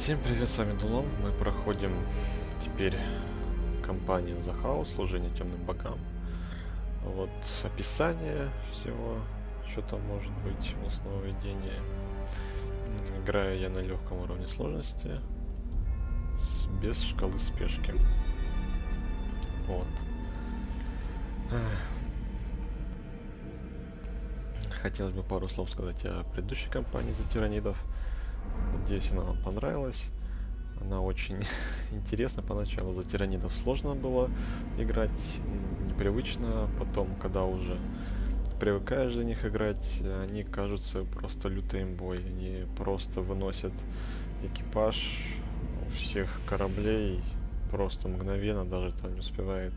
Всем привет, с вами Дулон. Мы проходим теперь кампанию The House, служение темным богам. Вот описание всего, что там может быть, основное введение. Играю я на легком уровне сложности, без шкалы спешки. Вот. Хотелось бы пару слов сказать о предыдущей кампании за тиранидов. Надеюсь, она вам понравилась. Она очень интересна поначалу. За тиранидов сложно было играть, непривычно. Потом, когда уже привыкаешь за них играть, они кажутся просто лютой имбой. Они просто выносят экипаж всех кораблей просто мгновенно, даже там не успевает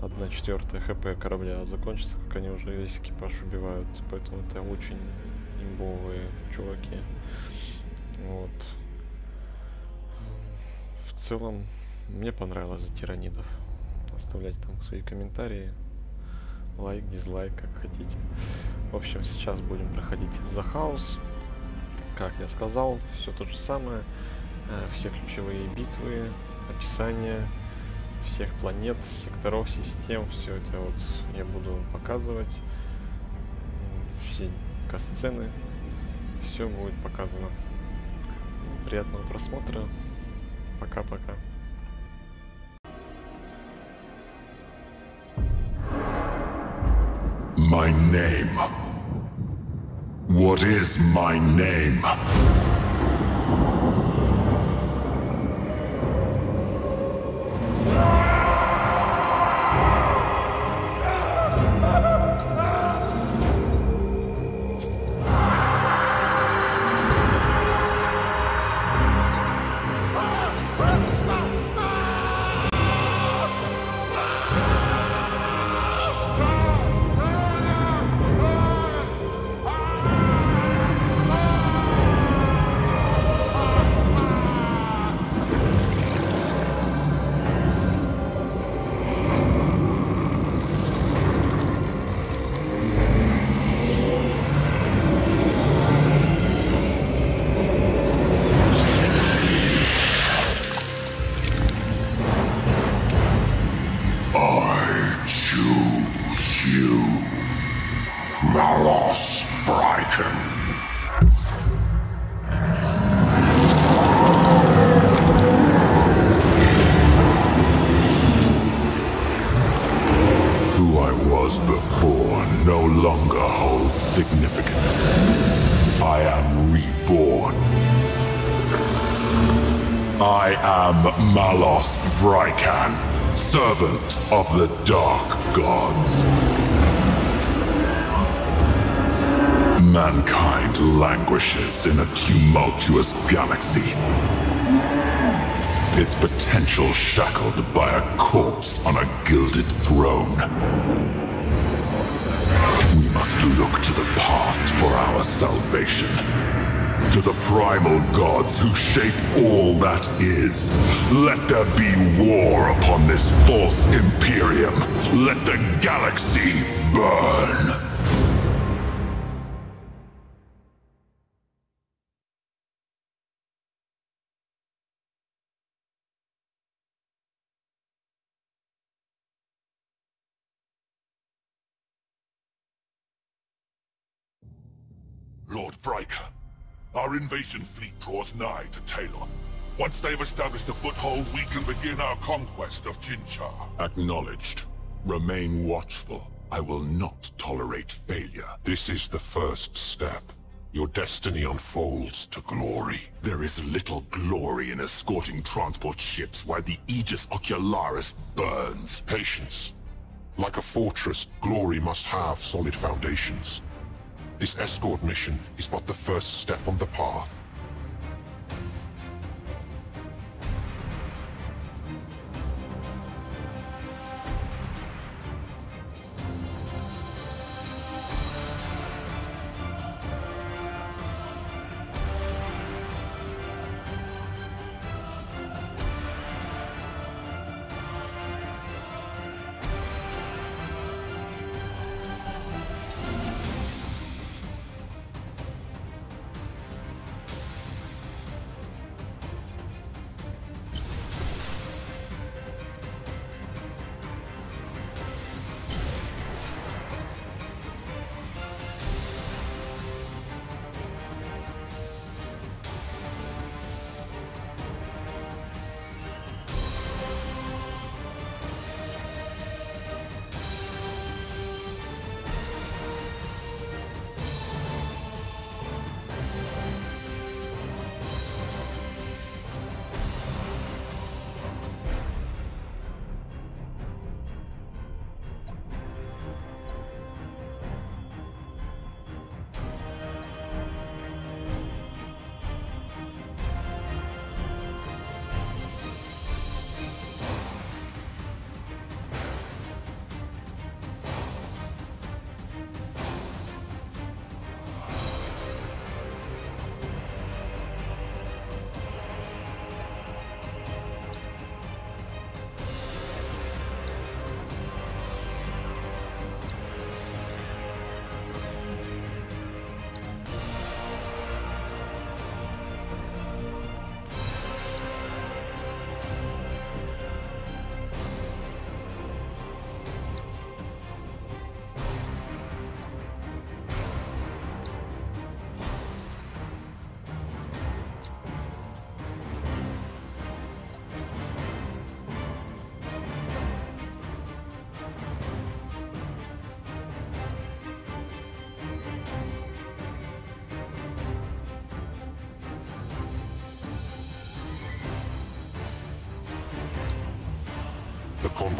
1/4 хп корабля закончится, как они уже весь экипаж убивают. Поэтому это очень имбовые чуваки. Вот. В целом, мне понравилось за тиранидов. Оставляйте там свои комментарии, лайк, дизлайк, как хотите. В общем, сейчас будем проходить The House. Как я сказал, все то же самое. Все ключевые битвы, описание всех планет, секторов, систем. Все это вот я буду показывать. Все катсцены. Все будет показано. Приятного просмотра. Пока-пока. My name. What is my name? Malos Fryken. Who I was before no longer holds significance. I am reborn. I am Malos Fryken, servant of the Dark Gods. Mankind languishes in a tumultuous galaxy. Its potential shackled by a corpse on a gilded throne. We must look to the past for our salvation. To the primal gods who shape all that is. Let there be war upon this false Imperium. Let the galaxy burn. Lord Fryken, our invasion fleet draws nigh to Taloth. Once they've established a foothold, we can begin our conquest of Jinchar. Acknowledged. Remain watchful. I will not tolerate failure. This is the first step. Your destiny unfolds to glory. There is little glory in escorting transport ships while the Aegis Ocularis burns. Patience. Like a fortress, glory must have solid foundations. This escort mission is but the first step on the path.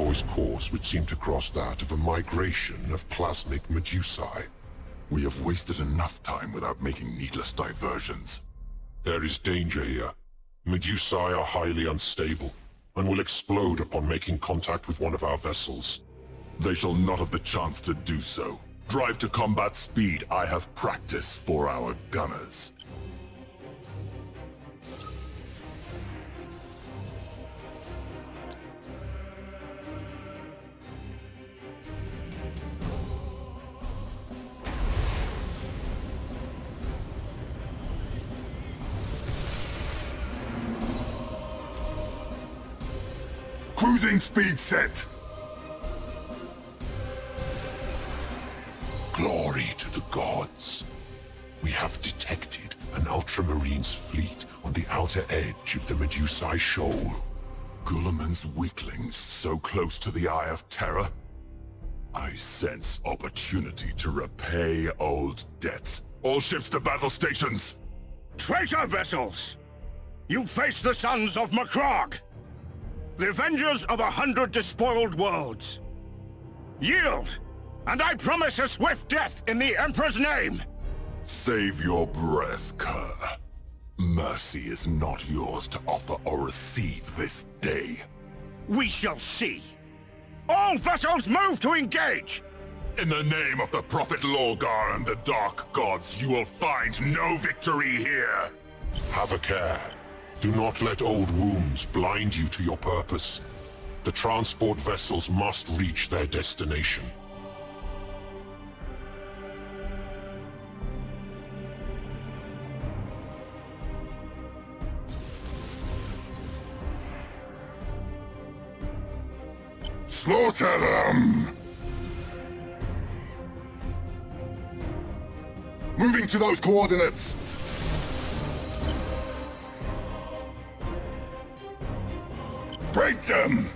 convoy's course would seem to cross that of a migration of plasmic Medusae. We have wasted enough time without making needless diversions. There is danger here. Medusae are highly unstable, and will explode upon making contact with one of our vessels. They shall not have the chance to do so. Drive to combat speed. I have practice for our gunners. Cruising speed set! Glory to the gods! We have detected an Ultramarine's fleet on the outer edge of the Medusae Shoal. Guilliman's weaklings so close to the Eye of Terror? I sense opportunity to repay old debts. All ships to battle stations! Traitor vessels! You face the sons of Macrogg! The avengers of 100 despoiled worlds! Yield! And I promise a swift death in the Emperor's name! Save your breath, Kerr. Mercy is not yours to offer or receive this day. We shall see! All vessels move to engage! In the name of the Prophet Lorgar and the Dark Gods, you will find no victory here! Have a care. Do not let old wounds blind you to your purpose. The transport vessels must reach their destination. Slaughter them! Moving to those coordinates! Break them!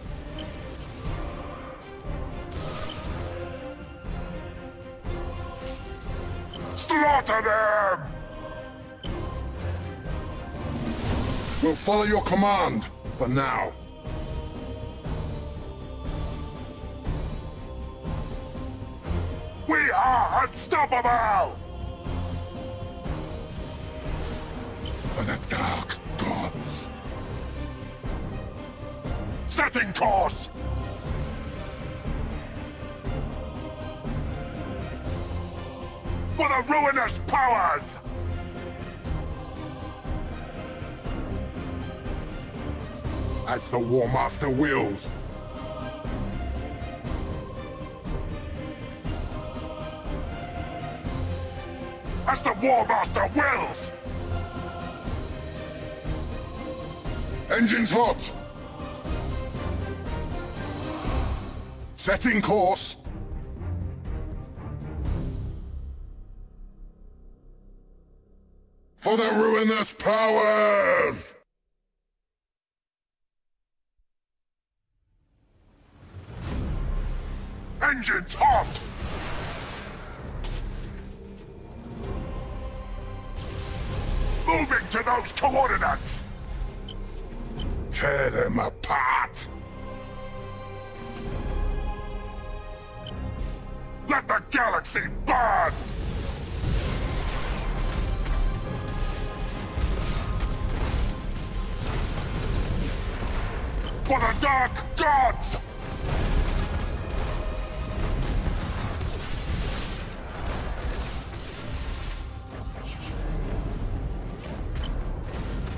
Slaughter them! We'll follow your command, for now. We are unstoppable! For the Dark Gods. Setting course! For the ruinous powers! As the War Master wills. As the War Master wills! Engines hot! Setting course! For the ruinous powers! Engines hot! Moving to those coordinates! Tear them apart! Let the galaxy burn! For the Dark Gods!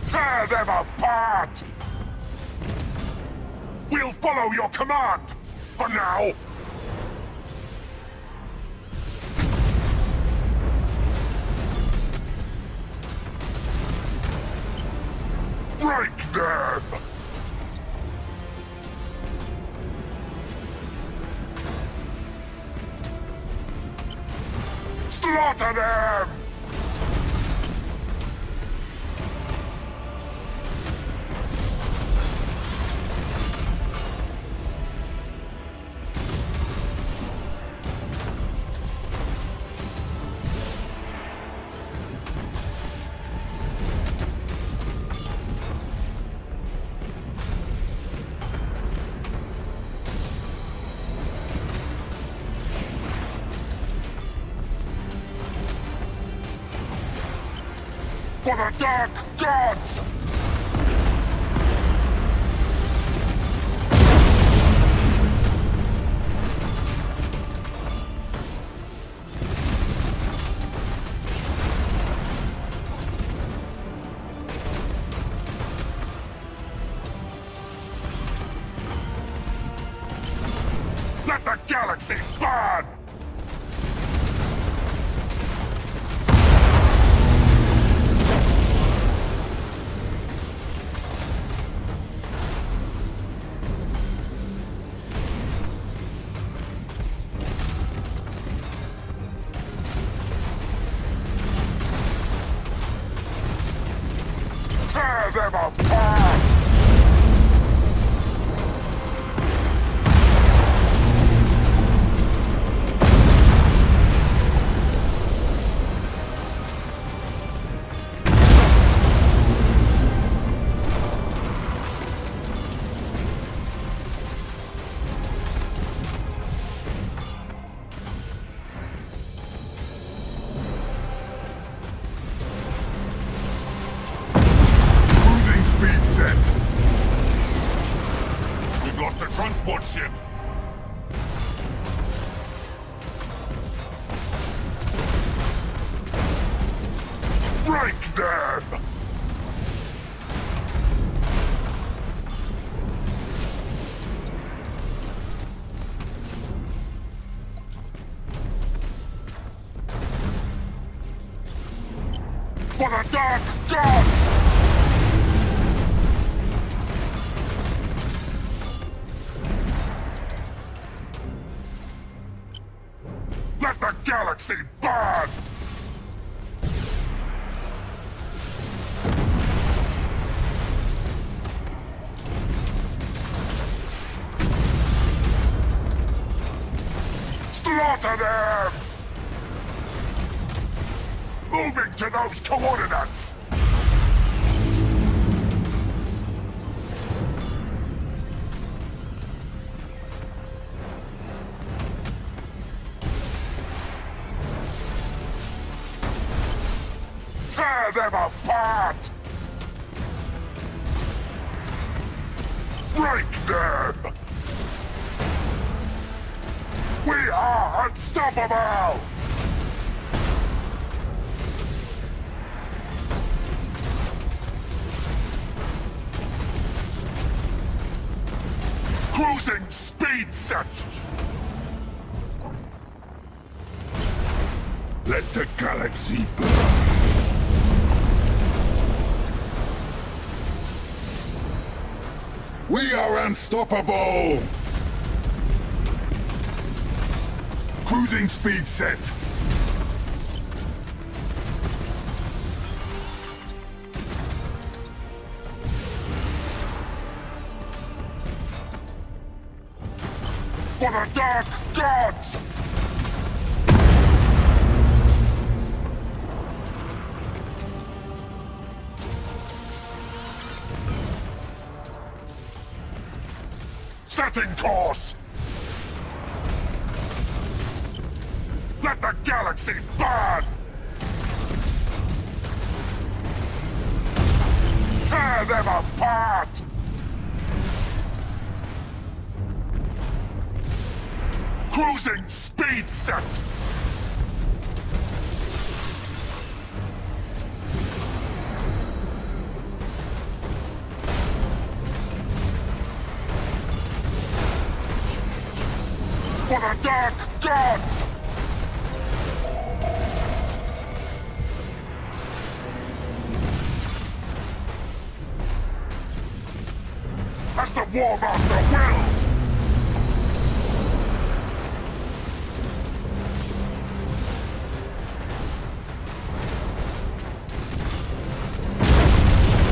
Tear them apart! We'll follow your command! For now! Break them! Slaughter them! For the Dark Gods! Let the galaxy burn! Tear them apart! Speed set. We've lost a transport ship. Break them! For the Dark Gods! Let the galaxy burn! Slaughter them! Moving to those coordinates! Tear them apart! Break them! We are unstoppable! Cruising speed set! Let the galaxy burn! We are unstoppable! Cruising speed set! For the Dark Gods! Setting course! Let the galaxy burn! Tear them apart! Cruising speed set! For the Dark Gods! As the War Master wills!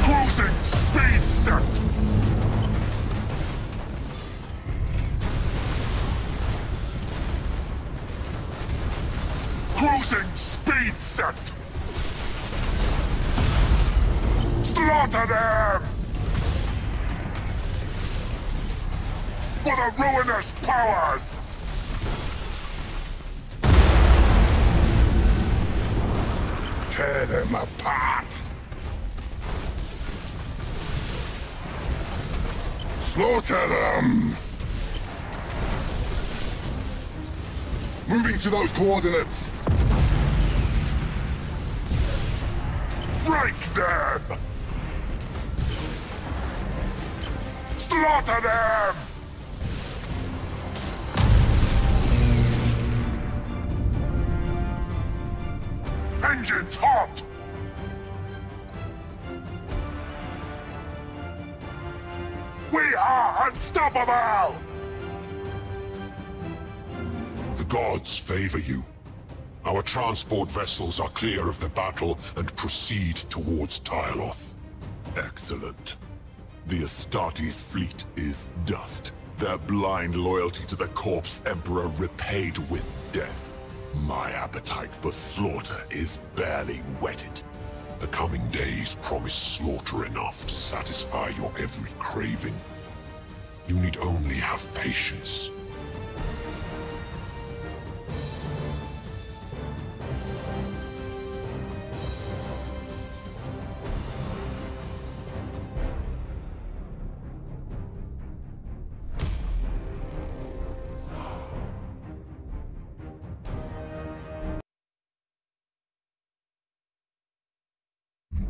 Cruising speed set! Cruising speed set! Slaughter them! For the ruinous powers! Tear them apart! Slaughter them! Moving to those coordinates! Break them! Slaughter them! Engines hot! We are unstoppable! The gods favor you. Our transport vessels are clear of the battle and proceed towards Tyloth. Excellent. The Astartes fleet is dust. Their blind loyalty to the Corpse Emperor repaid with death. My appetite for slaughter is barely whetted. The coming days promise slaughter enough to satisfy your every craving. You need only have patience.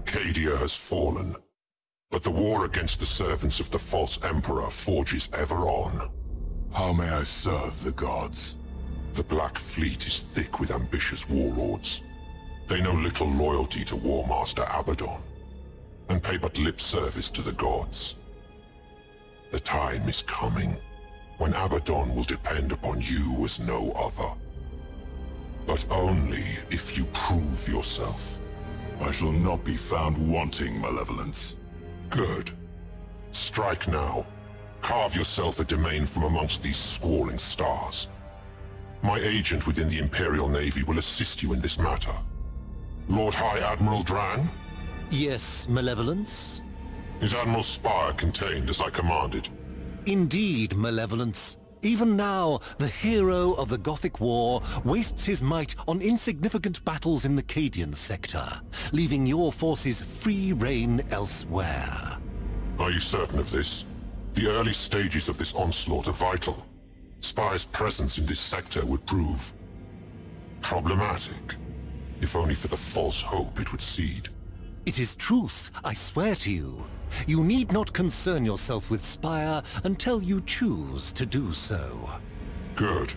Cadia has fallen, but the war against the servants of the false Emperor forges ever on. How may I serve the gods? The Black Fleet is thick with ambitious warlords. They know little loyalty to War Master Abaddon, and pay but lip service to the gods. The time is coming, when Abaddon will depend upon you as no other. But only if you prove yourself. I shall not be found wanting malevolence. Good. Strike now. Carve yourself a domain from amongst these squalling stars. My agent within the Imperial Navy will assist you in this matter. Lord High Admiral Dran? Yes, Malevolence? Is Admiral Spire contained as I commanded? Indeed, Malevolence. Even now, the hero of the Gothic War wastes his might on insignificant battles in the Cadian sector, leaving your forces free rein elsewhere. Are you certain of this? The early stages of this onslaught are vital. Spire's presence in this sector would prove problematic, if only for the false hope it would seed. It is truth, I swear to you. You need not concern yourself with Spire until you choose to do so. Good.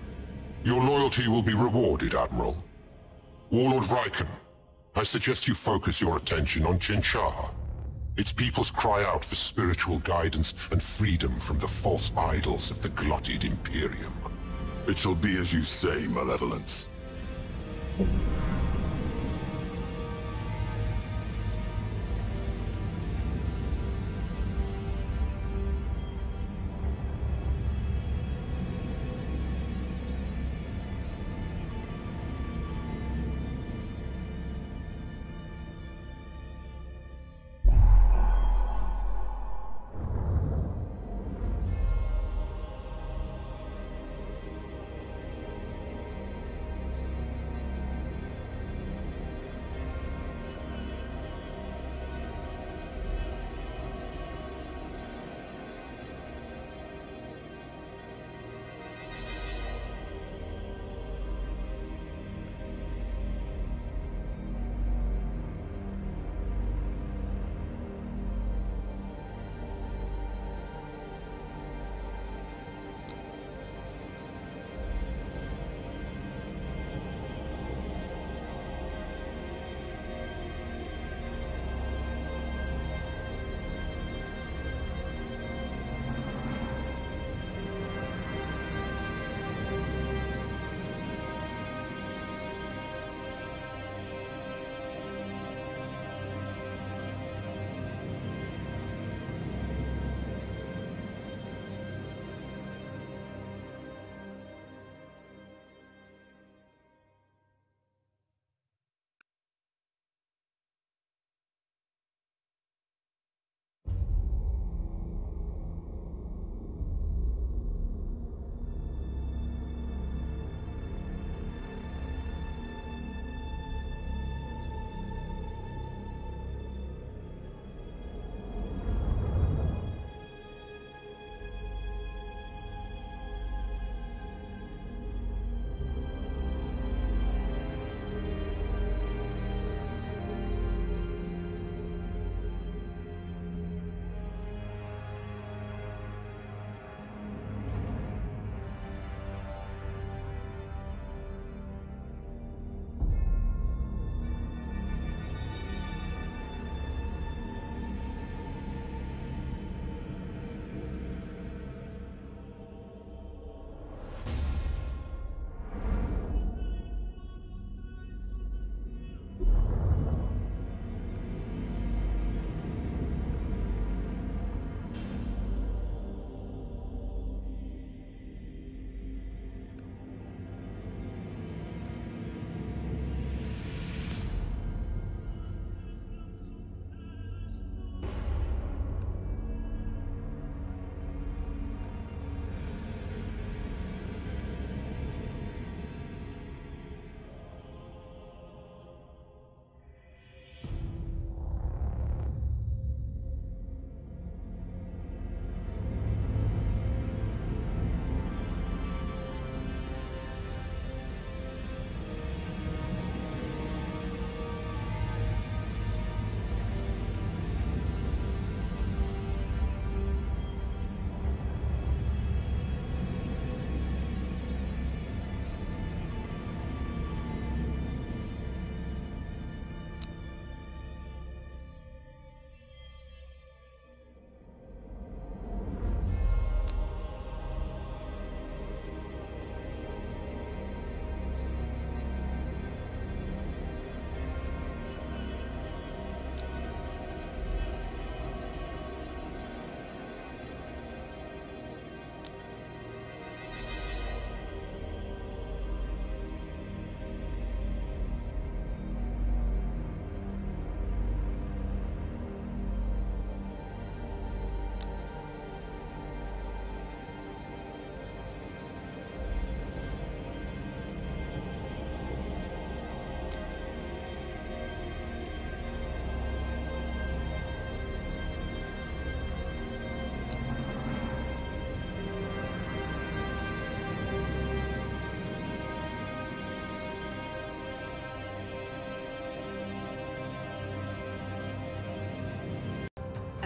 Your loyalty will be rewarded, Admiral. Warlord Vrykon, I suggest you focus your attention on Chinchar. Its peoples cry out for spiritual guidance and freedom from the false idols of the glutted Imperium. It shall be as you say, Malevolence.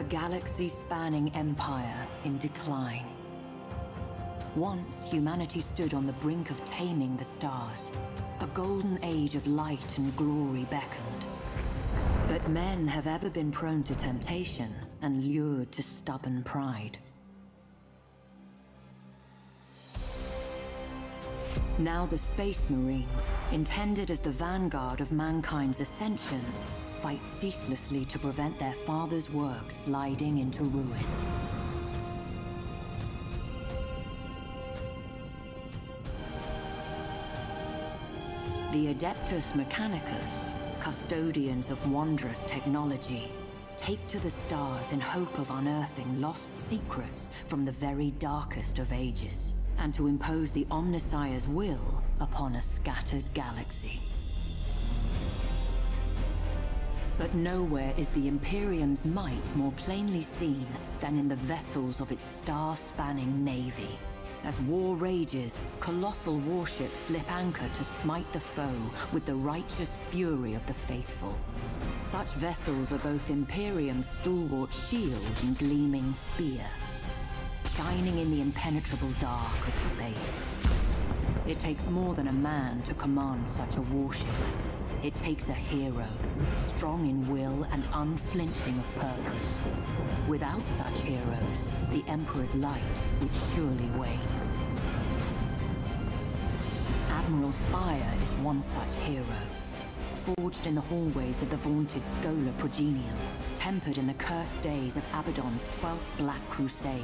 A galaxy-spanning empire in decline. Once, humanity stood on the brink of taming the stars. A golden age of light and glory beckoned. But men have ever been prone to temptation and lured to stubborn pride. Now the Space Marines, intended as the vanguard of mankind's ascension, fight ceaselessly to prevent their father's work sliding into ruin. The Adeptus Mechanicus, custodians of wondrous technology, take to the stars in hope of unearthing lost secrets from the very darkest of ages, and to impose the Omnissiah's will upon a scattered galaxy. But nowhere is the Imperium's might more plainly seen than in the vessels of its star-spanning navy. As war rages, colossal warships slip anchor to smite the foe with the righteous fury of the faithful. Such vessels are both Imperium's stalwart shield and gleaming spear, shining in the impenetrable dark of space. It takes more than a man to command such a warship. It takes a hero, strong in will and unflinching of purpose. Without such heroes, the Emperor's light would surely wane. Admiral Spire is one such hero, forged in the hallways of the vaunted Schola Progenium, tempered in the cursed days of Abaddon's 12th Black Crusade.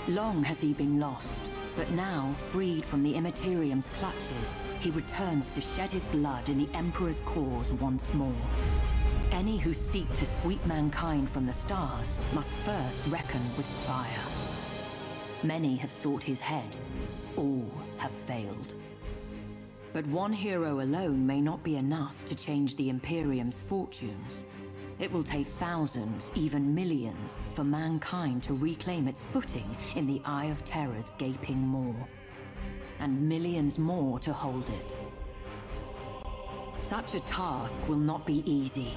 Long has he been lost, but now, freed from the Immaterium's clutches, he returns to shed his blood in the Emperor's cause once more. Any who seek to sweep mankind from the stars must first reckon with Spire. Many have sought his head, all have failed. But one hero alone may not be enough to change the Imperium's fortunes. It will take thousands, even millions, for mankind to reclaim its footing in the Eye of Terror's gaping maw. And millions more to hold it. Such a task will not be easy.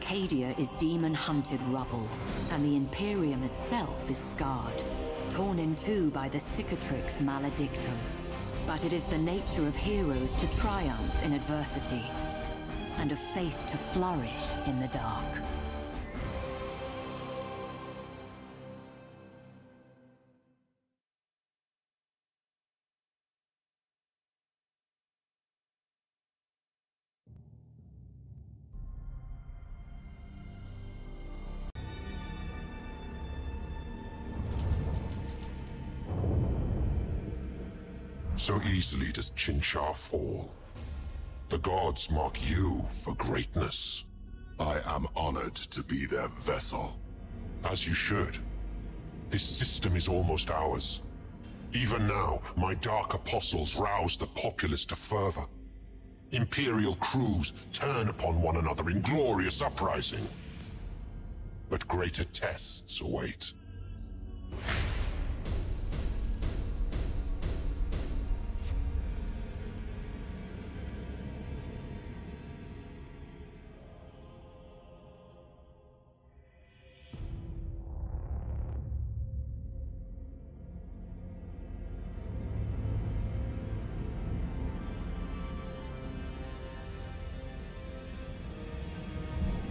Cadia is demon-hunted rubble, and the Imperium itself is scarred, torn in two by the Cicatrix Maledictum. But it is the nature of heroes to triumph in adversity, and of faith to flourish in the dark. So easily does Chinchar fall. The gods mark you for greatness. I am honored to be their vessel. As you should. This system is almost ours. Even now, my dark apostles rouse the populace to fervor. Imperial crews turn upon one another in glorious uprising. But greater tests await.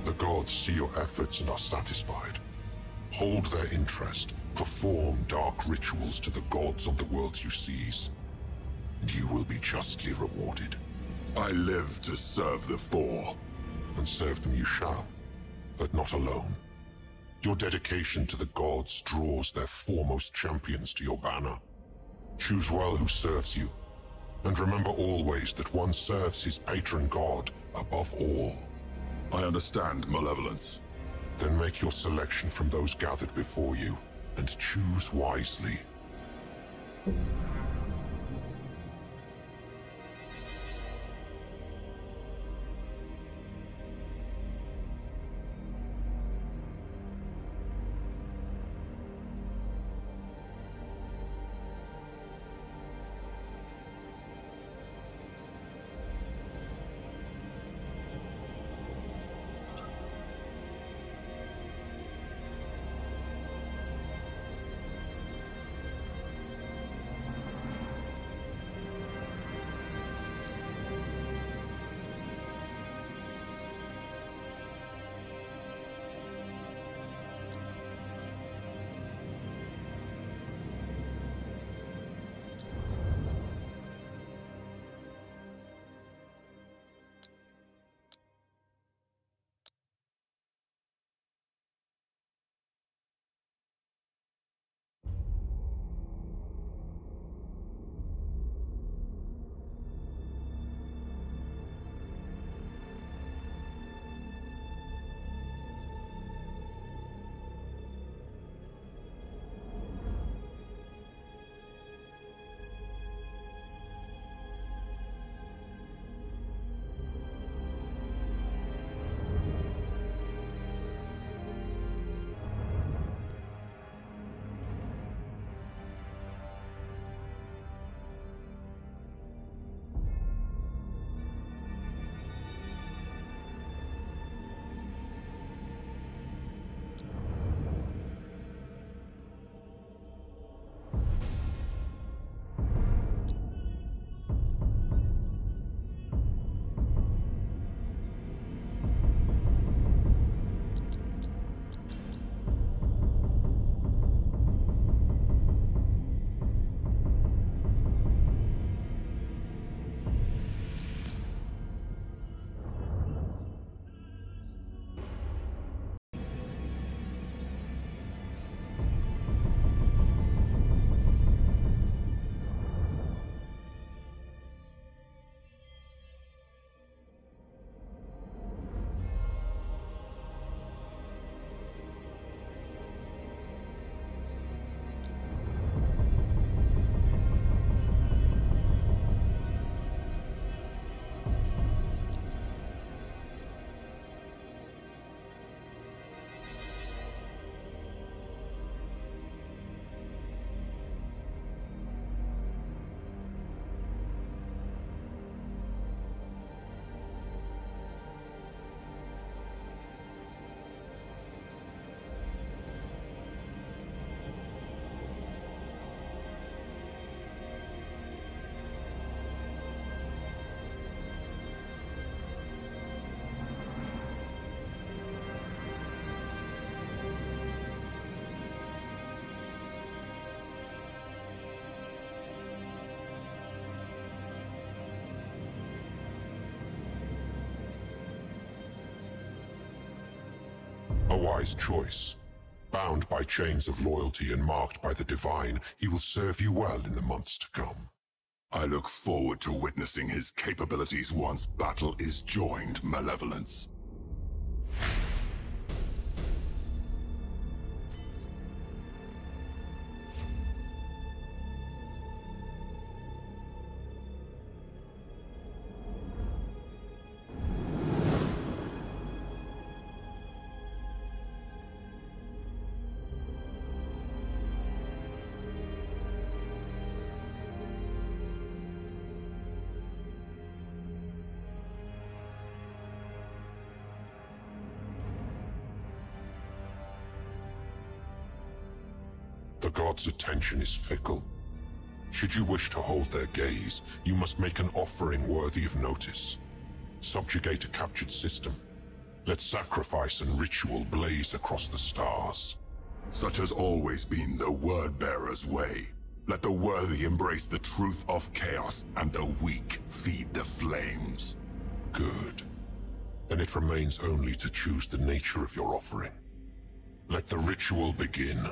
The gods see your efforts and are satisfied. Hold their interest, perform dark rituals to the gods of the worlds you seize, and you will be justly rewarded. I live to serve the Four. And serve them you shall, but not alone. Your dedication to the gods draws their foremost champions to your banner. Choose well who serves you, and remember always that one serves his patron god above all. I understand, Malevolence. Then make your selection from those gathered before you, and choose wisely. wise choice. Bound by chains of loyalty and marked by the divine, he will serve you well in the months to come. I look forward to witnessing his capabilities once battle is joined, Malevolence. The gods' attention is fickle. Should you wish to hold their gaze, you must make an offering worthy of notice. Subjugate a captured system. Let sacrifice and ritual blaze across the stars. Such has always been the Word-Bearer's way. Let the worthy embrace the truth of chaos, and the weak feed the flames. Good. Then it remains only to choose the nature of your offering. Let the ritual begin.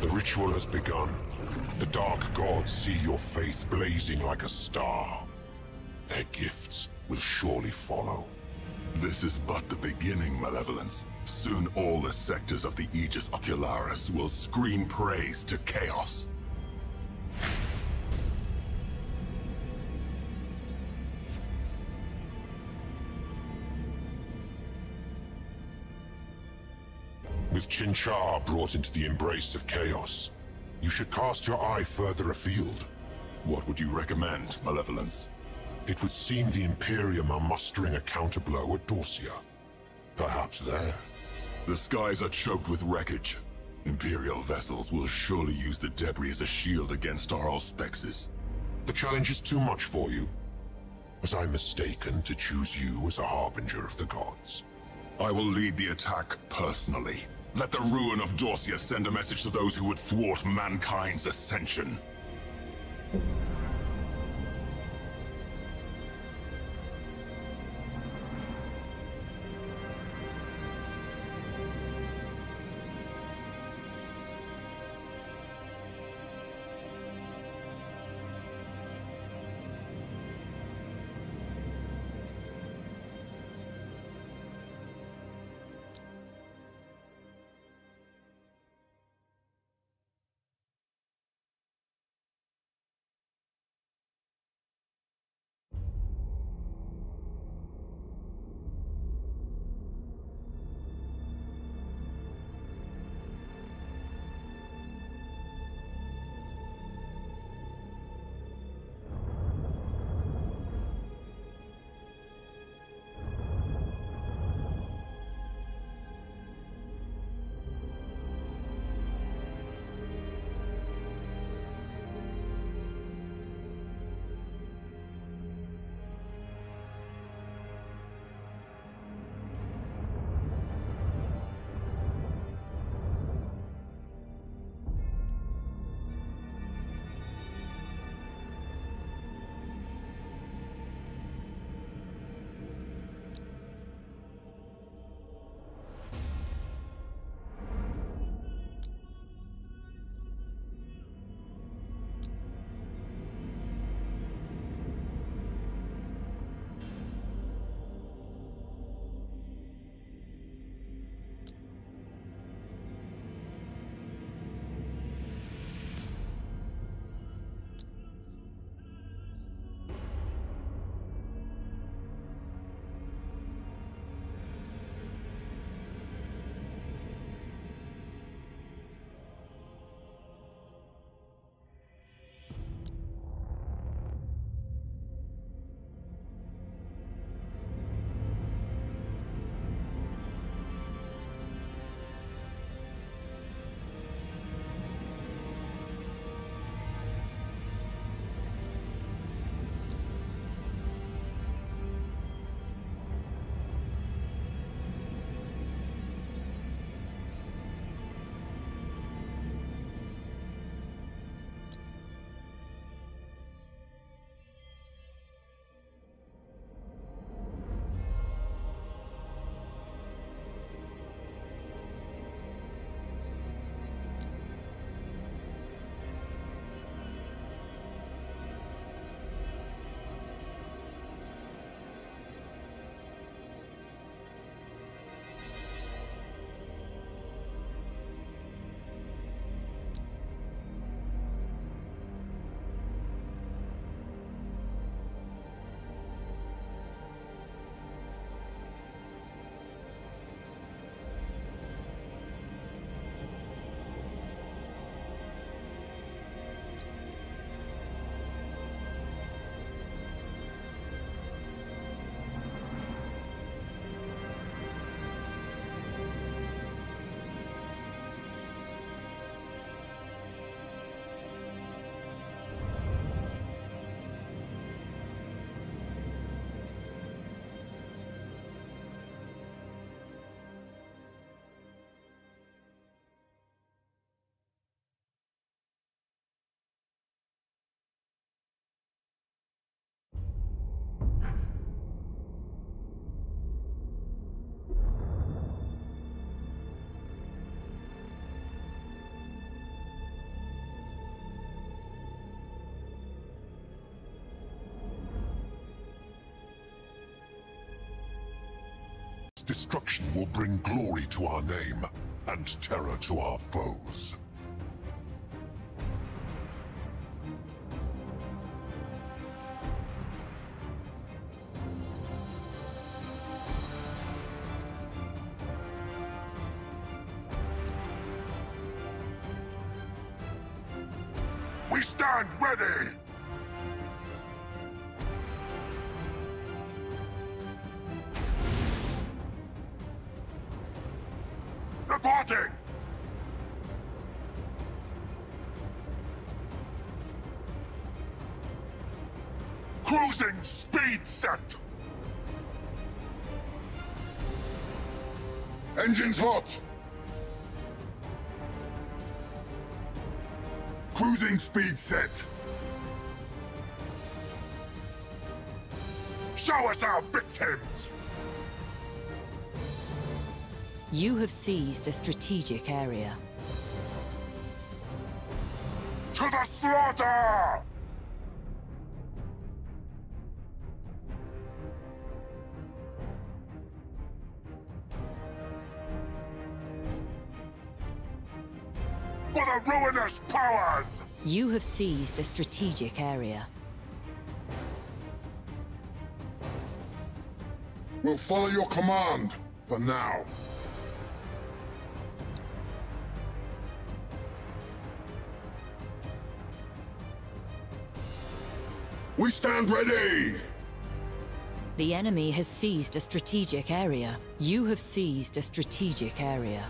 The ritual has begun. The dark gods see your faith blazing like a star. Their gifts will surely follow. This is but the beginning, Malevolence. Soon all the sectors of the Aegis Ocularis will scream praise to Chaos. With Chinchar brought into the embrace of Chaos, you should cast your eye further afield. What would you recommend, Malevolence? It would seem the Imperium are mustering a counterblow at Dorsia. Perhaps there. The skies are choked with wreckage. Imperial vessels will surely use the debris as a shield against our auspexes. The challenge is too much for you. Was I mistaken to choose you as a harbinger of the gods? I will lead the attack personally. Let the ruin of Dorsia send a message to those who would thwart mankind's ascension. Its destruction will bring glory to our name, and terror to our foes. We stand ready! Reporting! Cruising speed set! Engines hot! Cruising speed set! Show us our victims! You have seized a strategic area. To the slaughter! For the ruinous powers! You have seized a strategic area. We'll follow your command, for now. We stand ready! The enemy has seized a strategic area. You have seized a strategic area.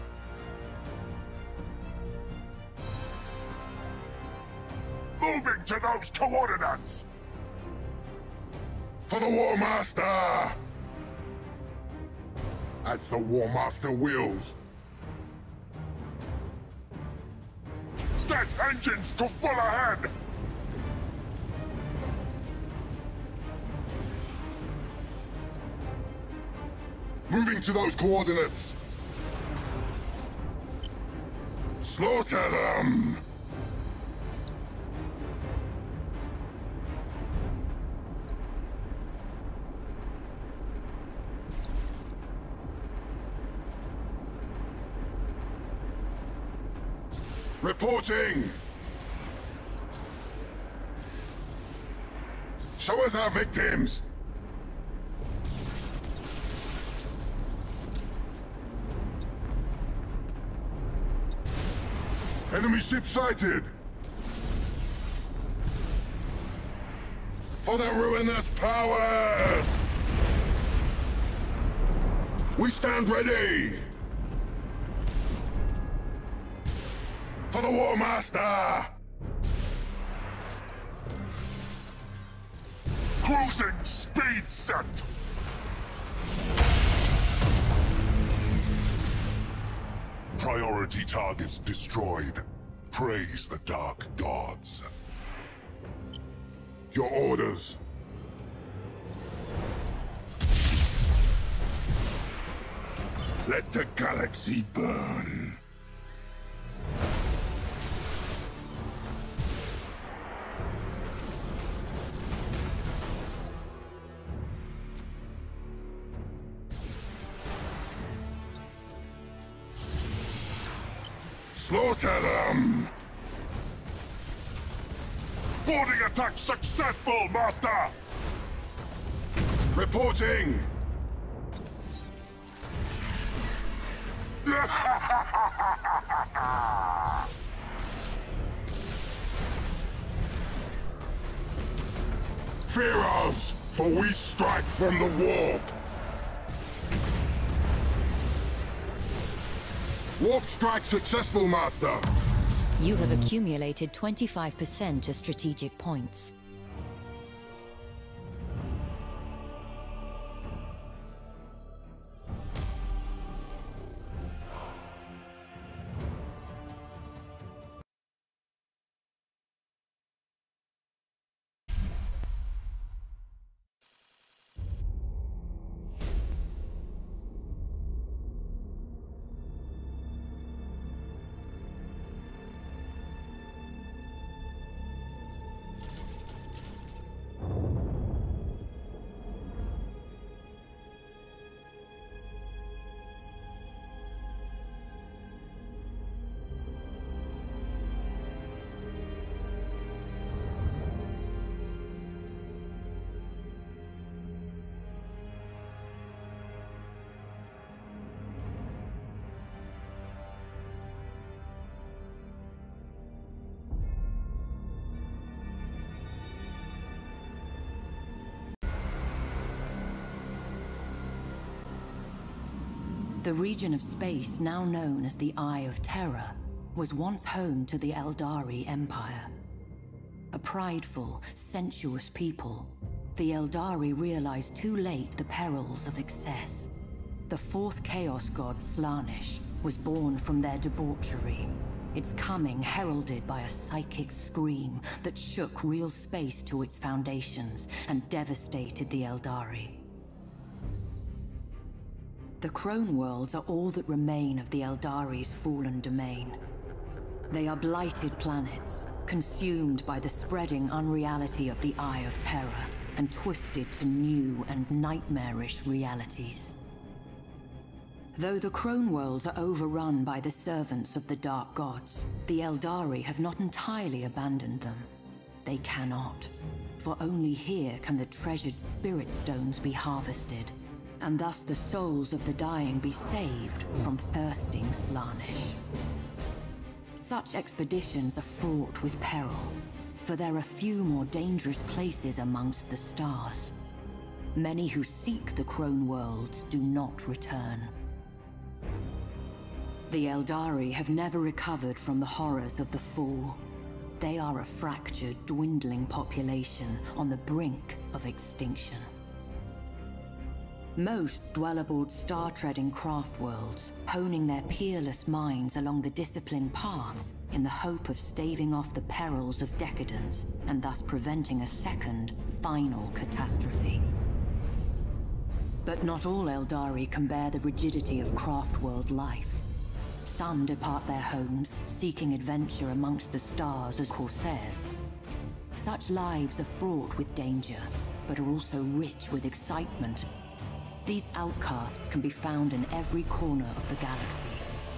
Moving to those coordinates! For the War Master! As the War Master wills. Set engines to full ahead! Moving to those coordinates! Slaughter them! Reporting! Show us our victims! Enemy ship sighted! For the ruinous powers! We stand ready! For the War Master! Cruising speed set! Priority targets destroyed. Praise the Dark Gods. Your orders. Let the galaxy burn. Slaughter them! Boarding attack successful, Master! Reporting! Fear us, for we strike from the warp! Warp strike successful, Master! You have accumulated 25% of strategic points. The region of space now known as the Eye of Terror was once home to the Eldari Empire. A prideful, sensuous people, the Eldari realized too late the perils of excess. The fourth Chaos God, Slaanesh, was born from their debauchery, its coming heralded by a psychic scream that shook real space to its foundations and devastated the Eldari. The Crone Worlds are all that remain of the Eldari's fallen domain. They are blighted planets, consumed by the spreading unreality of the Eye of Terror, and twisted to new and nightmarish realities. Though the Crone Worlds are overrun by the servants of the Dark Gods, the Eldari have not entirely abandoned them. They cannot, for only here can the treasured Spirit Stones be harvested, and thus the souls of the dying be saved from thirsting Slaanesh. Such expeditions are fraught with peril, for there are few more dangerous places amongst the stars. Many who seek the Crone Worlds do not return. The Eldari have never recovered from the horrors of the Fall. They are a fractured, dwindling population on the brink of extinction. Most dwell aboard star-treading craft worlds, honing their peerless minds along the disciplined paths in the hope of staving off the perils of decadence and thus preventing a second, final catastrophe. But not all Eldari can bear the rigidity of craft world life. Some depart their homes, seeking adventure amongst the stars as corsairs. Such lives are fraught with danger, but are also rich with excitement. These outcasts can be found in every corner of the galaxy,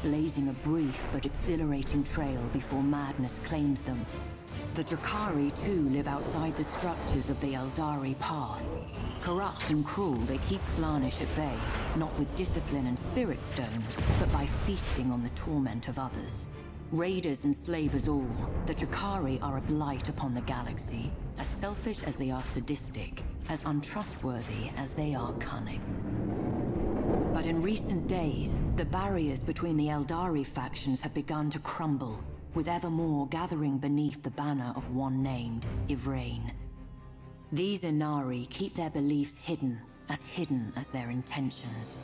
blazing a brief but exhilarating trail before madness claims them. The Drukhari too live outside the structures of the Eldari path. Corrupt and cruel, they keep Slaanesh at bay, not with discipline and spirit stones, but by feasting on the torment of others. Raiders and slavers all, the Drukhari are a blight upon the galaxy, as selfish as they are sadistic, as untrustworthy as they are cunning. But in recent days, the barriers between the Eldari factions have begun to crumble, with ever more gathering beneath the banner of one named Yvraine. These Inari keep their beliefs hidden as their intentions.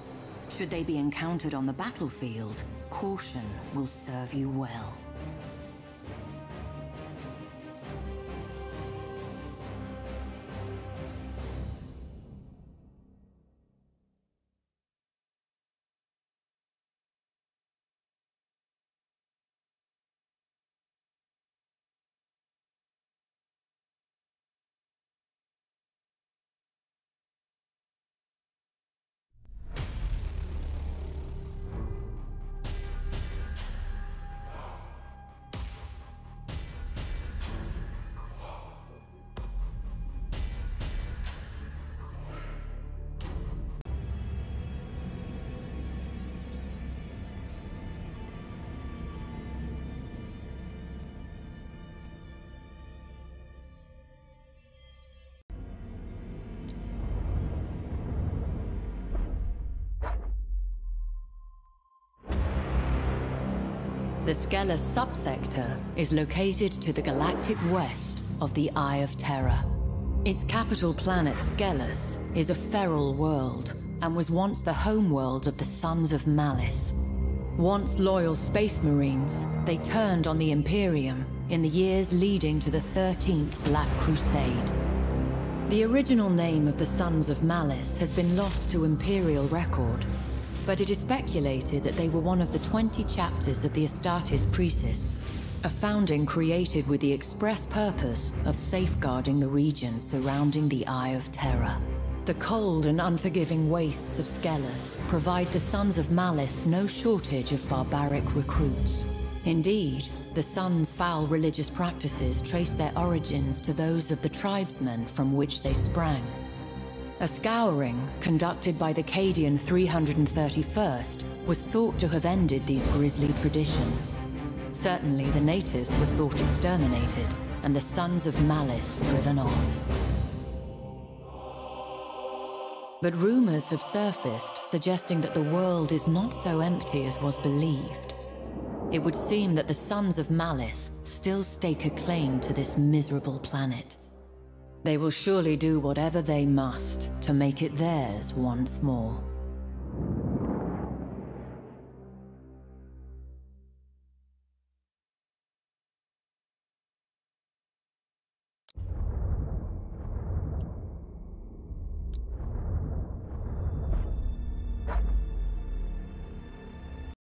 Should they be encountered on the battlefield, caution will serve you well. The Skelos subsector is located to the galactic west of the Eye of Terror. Its capital planet, Skelos, is a feral world and was once the homeworld of the Sons of Malice. Once loyal space marines, they turned on the Imperium in the years leading to the 13th Black Crusade. The original name of the Sons of Malice has been lost to Imperial record, but it is speculated that they were one of the 20 chapters of the Astartes Precis, a founding created with the express purpose of safeguarding the region surrounding the Eye of Terror. The cold and unforgiving wastes of Skelos provide the Sons of Malice no shortage of barbaric recruits. Indeed, the Sons' foul religious practices trace their origins to those of the tribesmen from which they sprang. A scouring, conducted by the Cadian 331st, was thought to have ended these grisly traditions. Certainly the natives were thought exterminated, and the Sons of Malice driven off. But rumors have surfaced suggesting that the world is not so empty as was believed. It would seem that the Sons of Malice still stake a claim to this miserable planet. They will surely do whatever they must to make it theirs once more.